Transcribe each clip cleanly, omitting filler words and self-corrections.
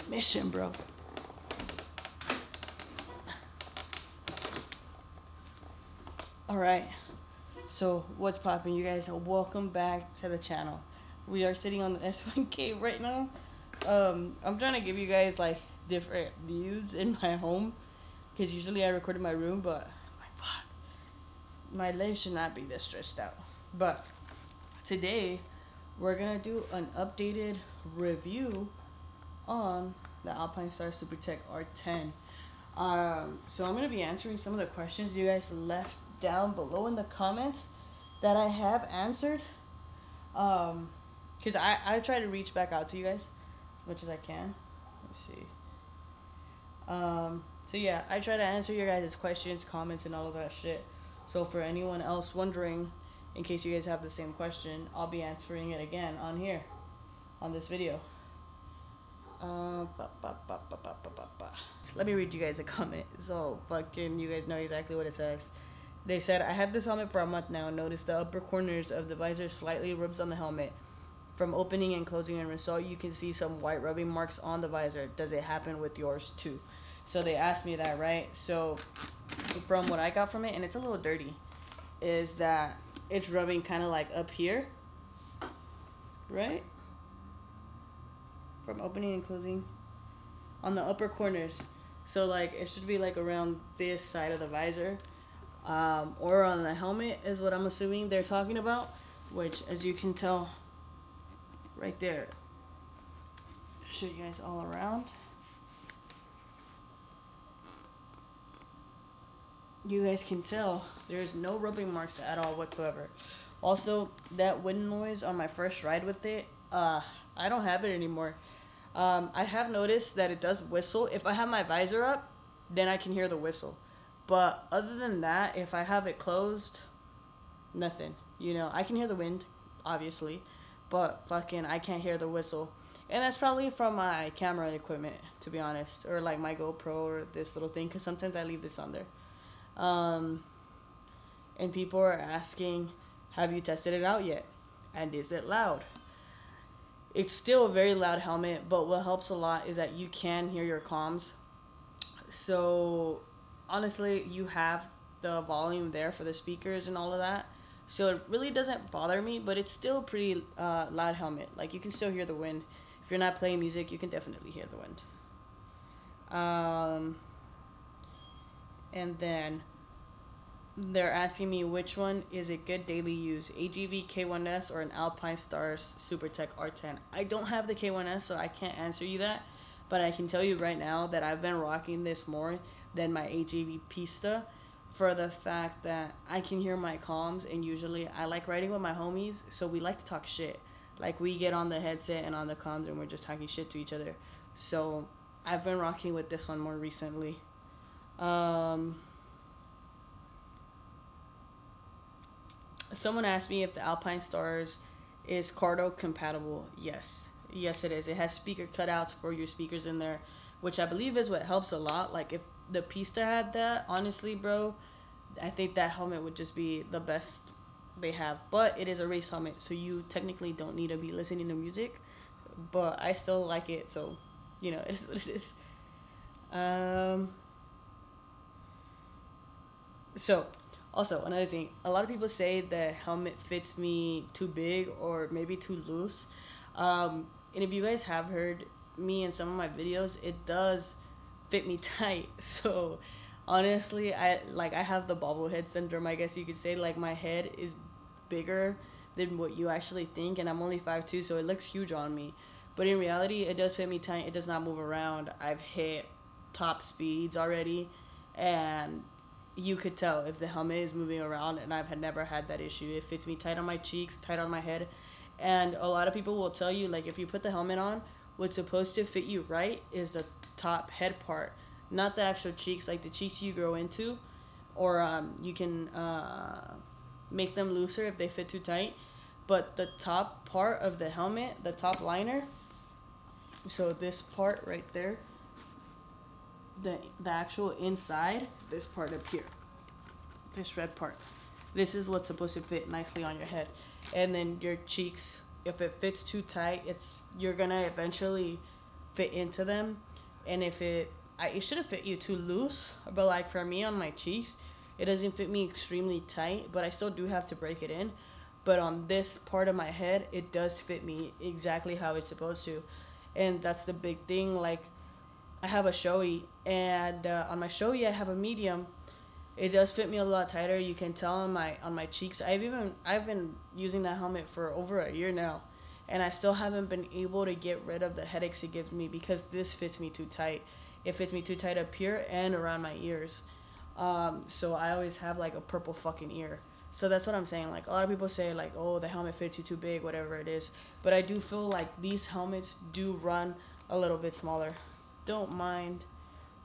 mission, bro. Alright, so what's poppin', you guys? Welcome back to the channel. We are sitting on the S1K right now. I'm trying to give you guys like different views in my home, because usually I record in my room, but my legs should not be this stretched out. But today we're gonna do an updated review on the Alpinestars Supertech R10. So I'm gonna be answering some of the questions you guys left down below in the comments that I have answered, because I try to reach back out to you guys as much as I can. Let's see. So yeah, I try to answer your guys' questions, comments, and all of that shit. So for anyone else wondering, in case you guys have the same question, I'll be answering it again on here, on this video. Let me read you guys a comment so fucking you guys know exactly what it says. They said, I had this helmet for a month now and noticed the upper corners of the visor slightly rubs on the helmet. From opening and closing and result, you can see some white rubbing marks on the visor. Does it happen with yours too? So they asked me that, right? So from what I got from it, and it's a little dirty, is that it's rubbing kind of like up here, right? From opening and closing on the upper corners. So like it should be like around this side of the visor, or on the helmet is what I'm assuming they're talking about, which as you can tell right there, show you guys all around. You guys can tell there's no rubbing marks at all whatsoever. Also, that wind noise on my first ride with it, I don't have it anymore. I have noticed that it does whistle. If I have my visor up, then I can hear the whistle. But other than that, if I have it closed, nothing. You know, I can hear the wind, obviously, but fucking I can't hear the whistle. And that's probably from my camera equipment, to be honest, or like my GoPro or this little thing, because sometimes I leave this on there. And people are asking, have you tested it out yet? And is it loud? It's still a very loud helmet, but what helps a lot is that you can hear your comms. So honestly, you have the volume there for the speakers and all of that. So it really doesn't bother me, but it's still a pretty loud helmet. Like you can still hear the wind. If you're not playing music, you can definitely hear the wind. And then they're asking me which one is a good daily use, AGV K1S or an Alpinestars Supertech R10. I don't have the K1S, so I can't answer you that, but I can tell you right now that I've been rocking this more than my AGV PISTA, for the fact that I can hear my comms, and usually I like riding with my homies, so we like to talk shit. Like we get on the headset and on the comms and we're just talking shit to each other. So I've been rocking with this one more recently. Someone asked me if the Alpinestars is Cardo compatible. Yes it is. It has speaker cutouts for your speakers in there, which I believe is what helps a lot. Like if the PISTA had that, honestly bro, I think that helmet would just be the best they have. But it is a race helmet, so you technically don't need to be listening to music, but I still like it, so you know, it is what it is. So also another thing, a lot of people say the helmet fits me too big or maybe too loose, and if you guys have heard me in some of my videos, it does fit me tight. So honestly, I have the bobblehead syndrome, I guess you could say. Like my head is bigger than what you actually think, and I'm only 5'2", so it looks huge on me, but in reality it does fit me tight. It does not move around. I've hit top speeds already, and you could tell if the helmet is moving around, and I've never had that issue. It fits me tight on my cheeks, tight on my head. And a lot of people will tell you, like, if you put the helmet on, what's supposed to fit you right is the top head part, not the actual cheeks. Like the cheeks you grow into, or you can make them looser if they fit too tight, but the top part of the helmet, the top liner, so this part right there, the actual inside, this part up here, this red part, this is what's supposed to fit nicely on your head. And then your cheeks, if it fits too tight, you're gonna eventually fit into them, and if it shouldn't fit you too loose, but like for me on my cheeks, it doesn't fit me extremely tight, but I still do have to break it in. But on this part of my head, it does fit me exactly how it's supposed to, and that's the big thing. Like, I have a SHOEI, and on my SHOEI I have a medium. It does fit me a lot tighter. You can tell on my cheeks. I've been using that helmet for over a year now, and I still haven't been able to get rid of the headaches it gives me because this fits me too tight. It fits me too tight up here and around my ears. So I always have like a purple fucking ear. So that's what I'm saying. Like, a lot of people say like, oh, the helmet fits you too big, whatever it is. But I do feel like these helmets do run a little bit smaller. Don't mind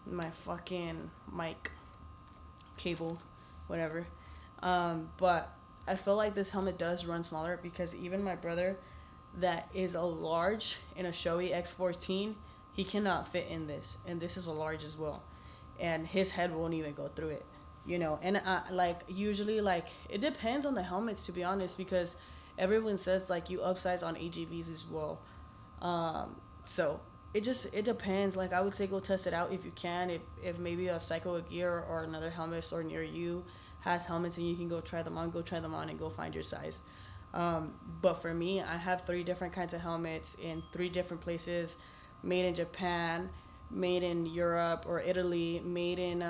my fucking mic cable, whatever. But I feel like this helmet does run smaller because even my brother that is a large in a SHOEI X14, he cannot fit in this, and this is a large as well, and his head won't even go through it, you know. And like, usually, like, it depends on the helmets, to be honest, because everyone says like you upsize on AGVs as well. So it depends. Like, I would say go test it out if you can, if maybe a Psycho Gear or another helmet store near you has helmets and you can go try them on and go find your size. But for me, I have 3 different kinds of helmets in 3 different places, made in Japan, made in Europe or Italy, made in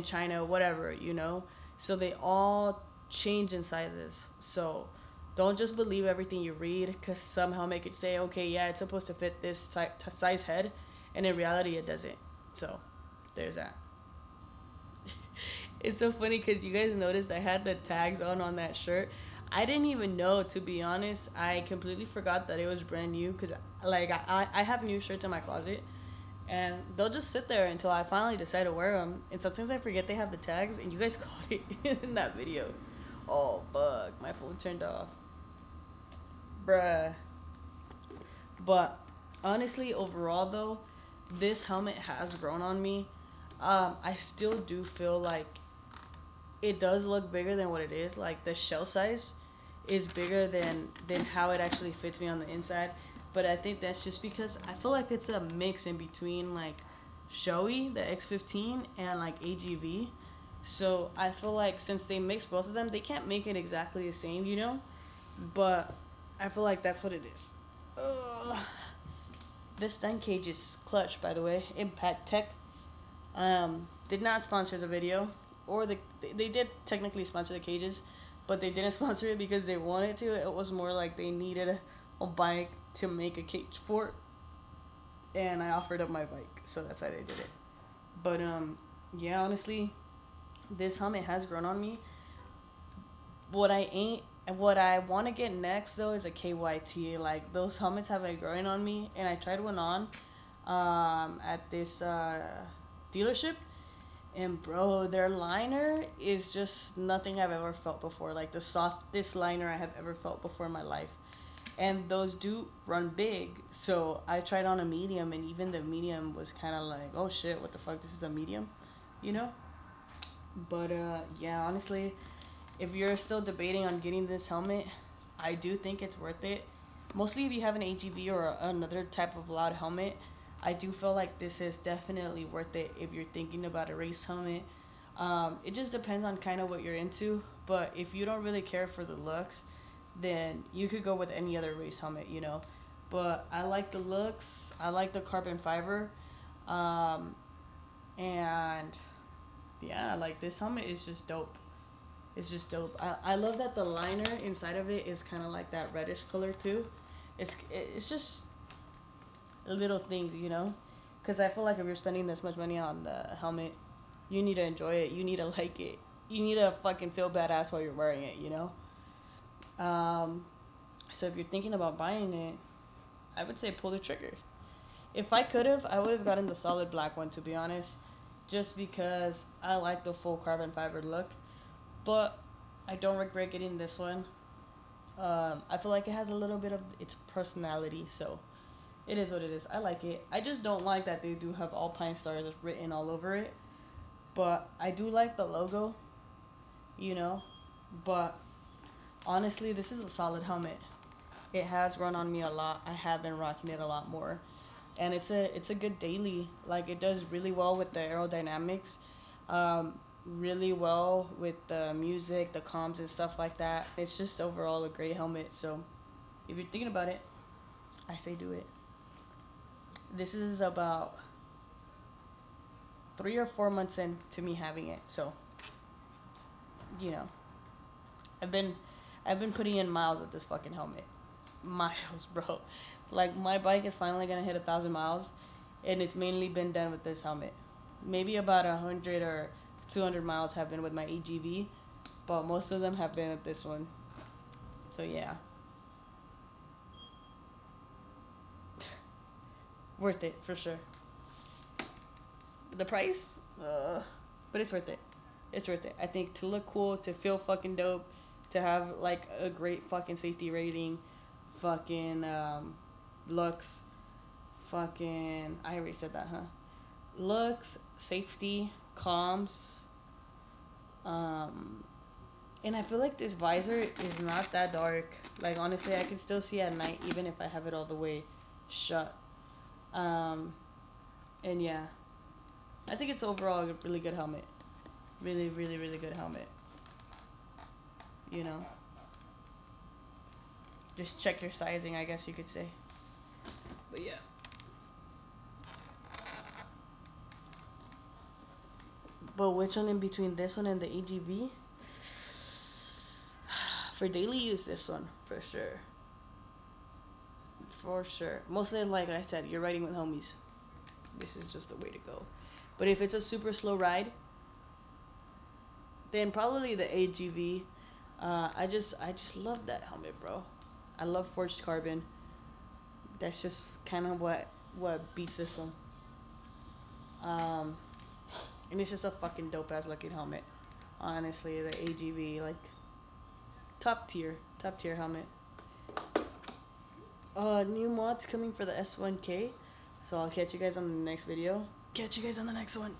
China, whatever, you know. So they all change in sizes. So don't just believe everything you read, because some helmet could say, okay, yeah, it's supposed to fit this size head, and in reality it doesn't. So there's that. It's so funny because you guys noticed I had the tags on that shirt. I didn't even know, to be honest. I completely forgot that it was brand new, because like I have new shirts in my closet, and they'll just sit there until I finally decide to wear them. And sometimes I forget they have the tags, and you guys caught it in that video. Oh fuck, my phone turned off, bruh. But honestly, overall though, this helmet has grown on me. I still do feel like it does look bigger than what it is. Like, the shell size is bigger than how it actually fits me on the inside. But I think that's just because I feel like it's a mix in between like SHOEI, the X15, and like AGV. So I feel like since they mix both of them, they can't make it exactly the same, you know. But I feel like that's what it is. This stun cage is clutch, by the way. Impact Tech did not sponsor the video, or they did technically sponsor the cages, but they didn't sponsor it because they wanted to. It was more like they needed a bike to make a cage for it, and I offered up my bike, so that's why they did it. But yeah, honestly, this helmet has grown on me. What I want to get next though is a KYT. Like, those helmets have been growing on me, and I tried one on at this dealership, and bro, their liner is just nothing I've ever felt before. Like, the softest liner I have ever felt before in my life. And those do run big, so I tried on a medium, and even the medium was kind of like, oh shit, what the fuck, this is a medium, you know. But yeah, honestly, if you're still debating on getting this helmet, I do think it's worth it. Mostly if you have an AGV or another type of loud helmet, I do feel like this is definitely worth it if you're thinking about a race helmet. It just depends on kind of what you're into, but if you don't really care for the looks, then you could go with any other race helmet, you know. But I like the looks, I like the carbon fiber, and yeah, like, this helmet is just dope. It's just dope. I love that the liner inside of it is kind of like that reddish color too. It's just little things, you know, because I feel like if you're spending this much money on the helmet, you need to enjoy it, you need to like it, you need to fucking feel badass while you're wearing it, you know. So if you're thinking about buying it, I would say pull the trigger. If I could have, I would have gotten the solid black one, to be honest, just because I like the full carbon fiber look. But I don't regret getting this one. I feel like it has a little bit of its personality, so it is what it is. I like it. I just don't like that they do have Alpinestars written all over it. But I do like the logo, you know. But honestly, this is a solid helmet. It has grown on me a lot. I have been rocking it a lot more, and it's a good daily. Like, it does really well with the aerodynamics, really well with the music, the comms and stuff like that. It's just overall a great helmet. So if you're thinking about it, I say do it. This is about 3 or 4 months into me having it, so you know, I've been putting in miles with this fucking helmet. Miles, bro. Like, my bike is finally gonna hit 1,000 miles, and it's mainly been done with this helmet. Maybe about 100 or 200 miles have been with my AGV, but most of them have been with this one. So yeah, worth it for sure. The price, but it's worth it. It's worth it. I think to look cool, to feel fucking dope, to have like a great fucking safety rating, fucking looks, fucking, I already said that, huh? Looks, safety, comms, and I feel like this visor is not that dark. Like, honestly, I can still see at night even if I have it all the way shut. And yeah, I think it's overall a really good helmet. Really, really, really good helmet. You know, just check your sizing, I guess you could say. But yeah. But which one in between this one and the AGV? For daily use, this one, for sure. For sure. Mostly, like I said, you're riding with homies. This is just the way to go. But if it's a super slow ride, then probably the AGV. I just love that helmet, bro. I love forged carbon. That's just kind of what beats this one. And it's just a fucking dope ass looking helmet. Honestly, the AGV, like, top tier helmet. New mods coming for the S1K. So I'll catch you guys on the next video. Catch you guys on the next one.